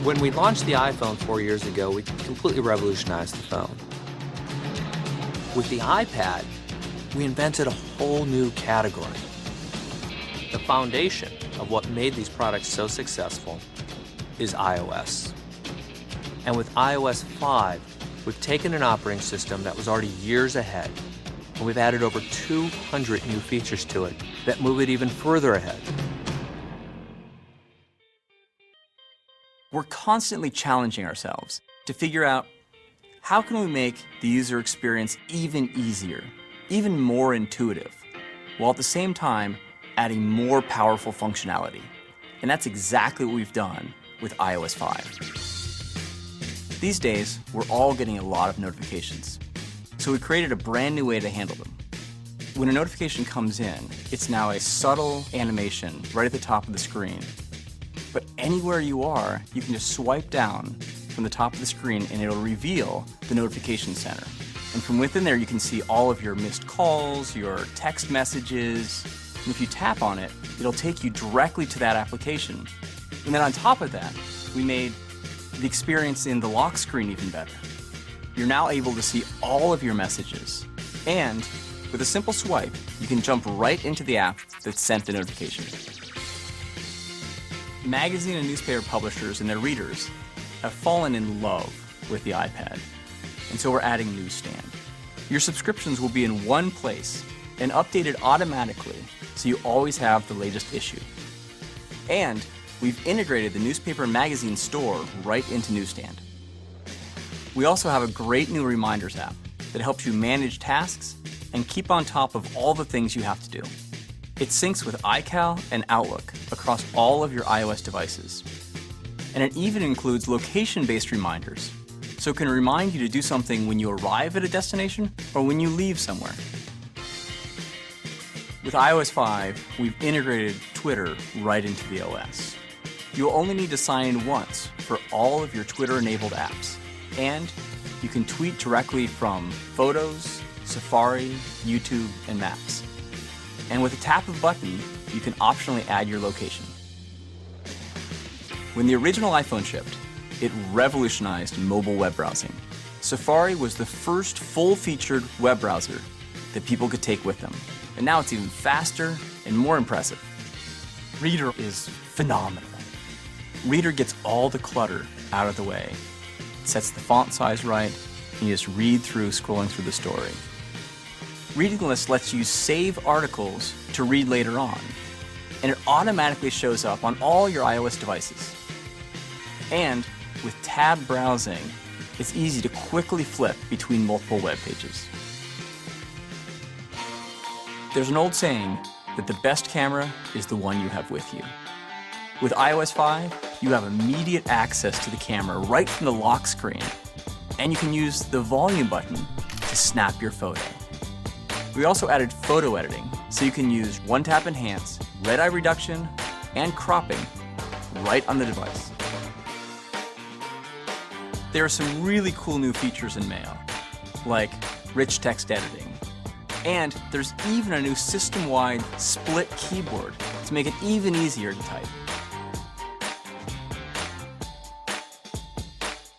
When we launched the iPhone 4 years ago, we completely revolutionized the phone. With the iPad, we invented a whole new category. The foundation of what made these products so successful is iOS. And with iOS 5, we've taken an operating system that was already years ahead, and we've added over 200 new features to it that move it even further ahead. We're constantly challenging ourselves to figure out how can we make the user experience even easier, even more intuitive, while at the same time adding more powerful functionality. And that's exactly what we've done with iOS 5. These days, we're all getting a lot of notifications, so we created a brand new way to handle them. When a notification comes in, it's now a subtle animation right at the top of the screen. But anywhere you are, you can just swipe down from the top of the screen and it'll reveal the notification center. And from within there, you can see all of your missed calls, your text messages, and if you tap on it, it'll take you directly to that application. And then on top of that, we made the experience in the lock screen even better. You're now able to see all of your messages. And with a simple swipe, you can jump right into the app that sent the notification. Magazine and newspaper publishers and their readers have fallen in love with the iPad, and so we're adding Newsstand. Your subscriptions will be in one place and updated automatically, so you always have the latest issue. And we've integrated the newspaper and magazine store right into Newsstand. We also have a great new reminders app that helps you manage tasks and keep on top of all the things you have to do. It syncs with iCal and Outlook across all of your iOS devices. And it even includes location-based reminders, so it can remind you to do something when you arrive at a destination or when you leave somewhere. With iOS 5, we've integrated Twitter right into the OS. You'll only need to sign in once for all of your Twitter-enabled apps, and you can tweet directly from Photos, Safari, YouTube, and Maps. And with a tap of a button, you can optionally add your location. When the original iPhone shipped, it revolutionized mobile web browsing. Safari was the first full-featured web browser that people could take with them. And now it's even faster and more impressive. Reader is phenomenal. Reader gets all the clutter out of the way. It sets the font size right, and you just read through scrolling through the story. Reading List lets you save articles to read later on, and it automatically shows up on all your iOS devices. And with tab browsing, it's easy to quickly flip between multiple web pages. There's an old saying that the best camera is the one you have with you. With iOS 5, you have immediate access to the camera right from the lock screen, and you can use the volume button to snap your photo. We also added photo editing, so you can use one-tap enhance, red-eye reduction, and cropping right on the device. There are some really cool new features in Mail, like rich text editing. And there's even a new system-wide split keyboard to make it even easier to type.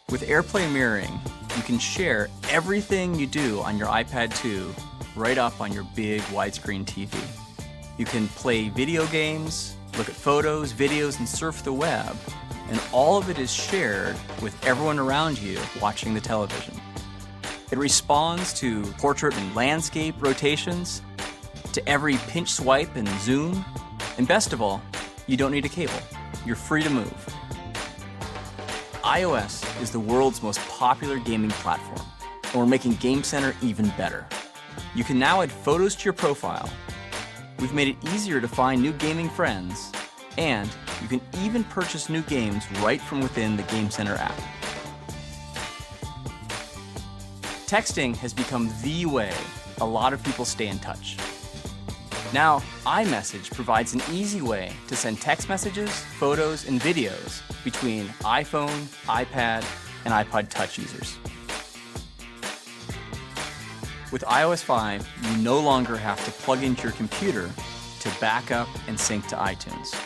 With AirPlay mirroring, you can share everything you do on your iPad 2 right up on your big widescreen TV. You can play video games, look at photos, videos, and surf the web, and all of it is shared with everyone around you watching the television. It responds to portrait and landscape rotations, to every pinch swipe and zoom, and best of all, you don't need a cable. You're free to move. iOS is the world's most popular gaming platform, and we're making Game Center even better. You can now add photos to your profile. We've made it easier to find new gaming friends, and you can even purchase new games right from within the Game Center app. Texting has become the way a lot of people stay in touch. Now, iMessage provides an easy way to send text messages, photos, and videos between iPhone, iPad, and iPod Touch users. With iOS 5, you no longer have to plug into your computer to back up and sync to iTunes.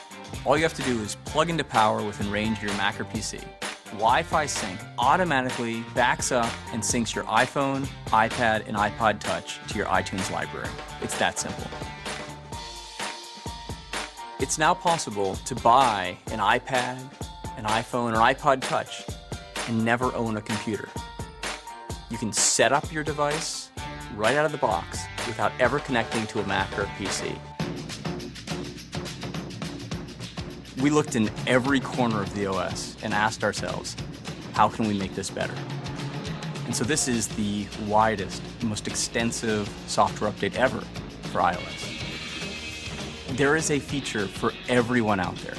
All you have to do is plug into power within range of your Mac or PC, Wi-Fi Sync automatically backs up and syncs your iPhone, iPad, and iPod Touch to your iTunes library. It's that simple. It's now possible to buy an iPad, an iPhone, or iPod Touch and never own a computer. You can set up your device right out of the box without ever connecting to a Mac or a PC. We looked in every corner of the OS and asked ourselves, how can we make this better? And so this is the widest, most extensive software update ever for iOS. There is a feature for everyone out there.